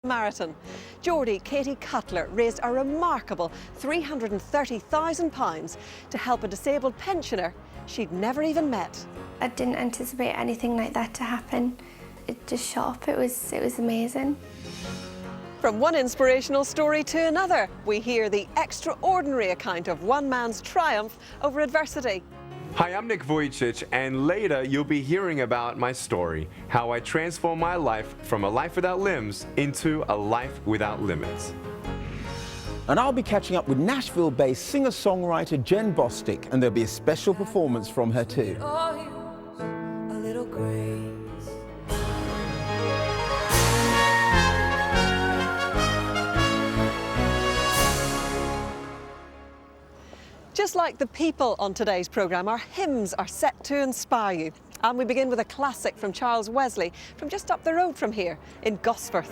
Marathon. Geordie Katie Cutler raised a remarkable £330,000 to help a disabled pensioner she'd never even met. I didn't anticipate anything like that to happen. It just shot up. It was amazing. From one inspirational story to another, we hear the extraordinary account of one man's triumph over adversity. Hi, I'm Nick Vujicic, and later you'll be hearing about my story, how I transformed my life from a life without limbs into a life without limits. And I'll be catching up with Nashville-based singer-songwriter Jen Bostic, and there'll be a special performance from her too. A little grace. Just like the people on today's programme, our hymns are set to inspire you. And we begin with a classic from Charles Wesley from just up the road from here in Gosforth.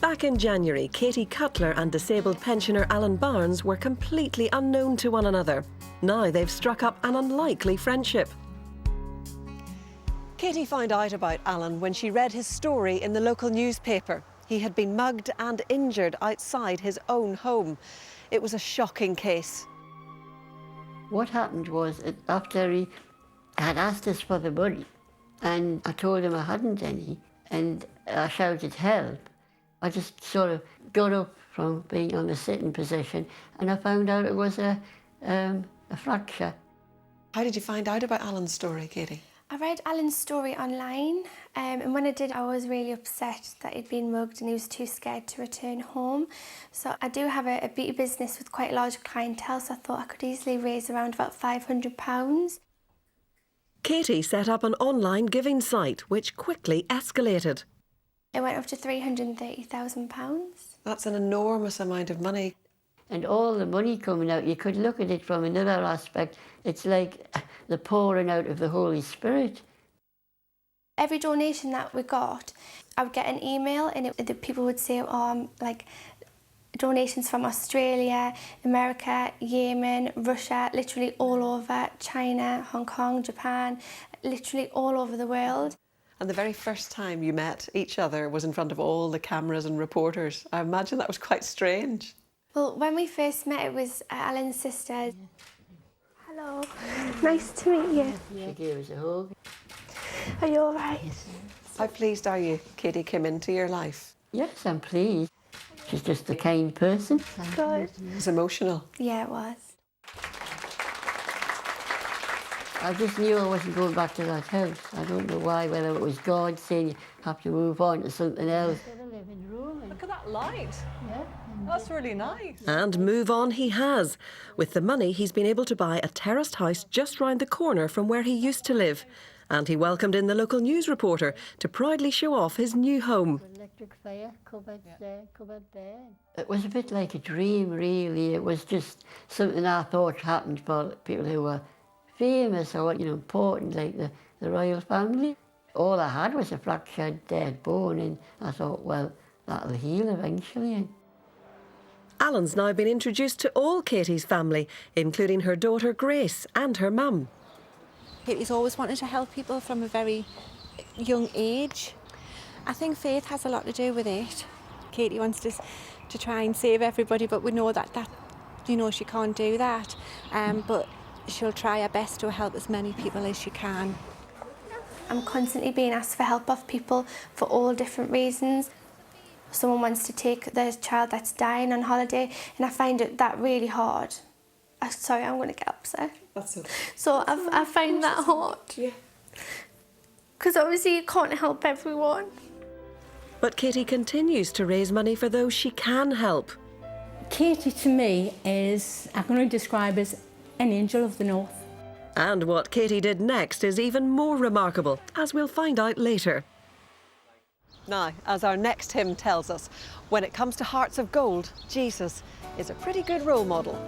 Back in January, Katie Cutler and disabled pensioner Alan Barnes were completely unknown to one another. Now they've struck up an unlikely friendship. Katie found out about Alan when she read his story in the local newspaper. He had been mugged and injured outside his own home. It was a shocking case. What happened was, after he had asked us for the money, and I told him I hadn't any, and I shouted help, I just sort of got up from being on the sitting position, and I found out it was a fracture. How did you find out about Alan's story, Katie? I read Alan's story online, and when I did, I was really upset that he'd been mugged and he was too scared to return home. So I do have a beauty business with quite a large clientele, so I thought I could easily raise around about £500. Katie set up an online giving site, which quickly escalated. It went up to £330,000. That's an enormous amount of money. And all the money coming out, you could look at it from another aspect. It's like the pouring out of the Holy Spirit. Every donation that we got, I would get an email and the people would say, like, donations from Australia, America, Yemen, Russia, literally all over, China, Hong Kong, Japan, literally all over the world. And the very first time you met each other was in front of all the cameras and reporters. I imagine that was quite strange. Well, when we first met, it was Alan's sister. Hello, nice to meet you. She gave us a hug. Are you all right? How pleased are you Katie came into your life? Yes, I'm pleased. She's just a kind person. Good. It's emotional. Yeah, it was. I just knew I wasn't going back to that house. I don't know why, whether it was God saying you have to move on to something else. Look at that light. Yeah. That's really nice. And move on he has. With the money, he's been able to buy a terraced house just round the corner from where he used to live. And he welcomed in the local news reporter to proudly show off his new home. Electric fire, cupboard there, cupboard there. It was a bit like a dream, really. It was just something I thought happened for people who were famous or, important, like the royal family. All I had was a fractured bone, and I thought, well, that'll heal eventually. Alan's now been introduced to all Katie's family, including her daughter Grace and her mum. Katie's always wanted to help people from a very young age. I think faith has a lot to do with it. Katie wants to try and save everybody, but we know that she can't do that. But she'll try her best to help as many people as she can. I'm constantly being asked for help of people for all different reasons. Someone wants to take their child that's dying on holiday, and I find that really hard. Sorry, I'm going to get upset. That's okay. So I find that hard. Yeah. Because obviously you can't help everyone. But Katie continues to raise money for those she can help. Katie to me is, I'm going to describe as an angel of the north. And what Katie did next is even more remarkable, as we'll find out later. Now, as our next hymn tells us, when it comes to hearts of gold, Jesus is a pretty good role model.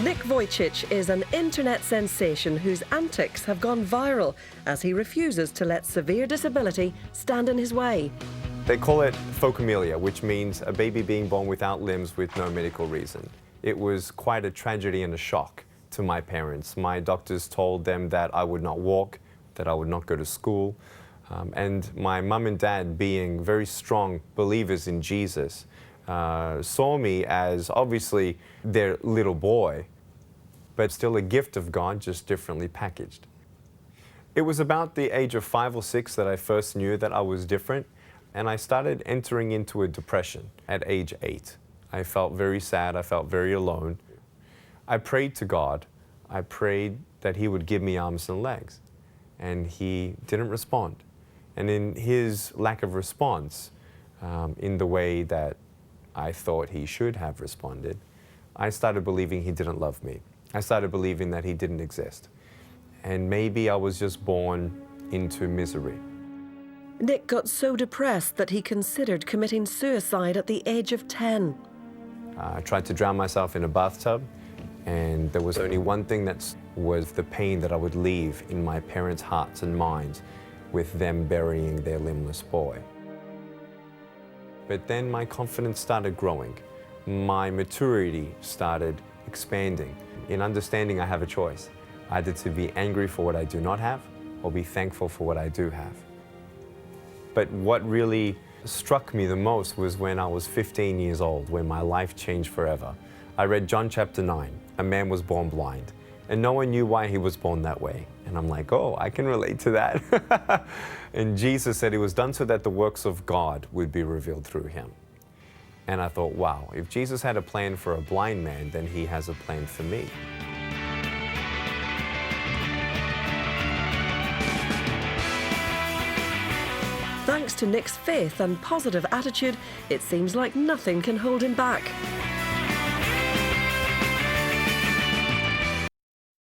Nick Vujicic is an internet sensation whose antics have gone viral as he refuses to let severe disability stand in his way. They call it phocomelia, which means a baby being born without limbs with no medical reason. It was quite a tragedy and a shock to my parents. My doctors told them that I would not walk, that I would not go to school. And my mum and dad, being very strong believers in Jesus, saw me as obviously their little boy, but still a gift of God, just differently packaged. It was about the age of 5 or 6 that I first knew that I was different, and I started entering into a depression at age 8. I felt very sad, I felt very alone. I prayed to God. I prayed that He would give me arms and legs, and He didn't respond. And in His lack of response, in the way that I thought He should have responded, I started believing He didn't love me. I started believing that He didn't exist. And maybe I was just born into misery. Nick got so depressed that he considered committing suicide at the age of 10. I tried to drown myself in a bathtub, and there was only one thing that was the pain that I would leave in my parents' hearts and minds with them burying their limbless boy. But then my confidence started growing. My maturity started expanding. In understanding I have a choice, either to be angry for what I do not have or be thankful for what I do have. But what really struck me the most was when I was 15 years old, when my life changed forever. I read John chapter 9, a man was born blind, and no one knew why he was born that way. And I'm like, oh, I can relate to that. And Jesus said it was done so that the works of God would be revealed through him. And I thought, wow, if Jesus had a plan for a blind man, then He has a plan for me. Thanks to Nick's faith and positive attitude, it seems like nothing can hold him back.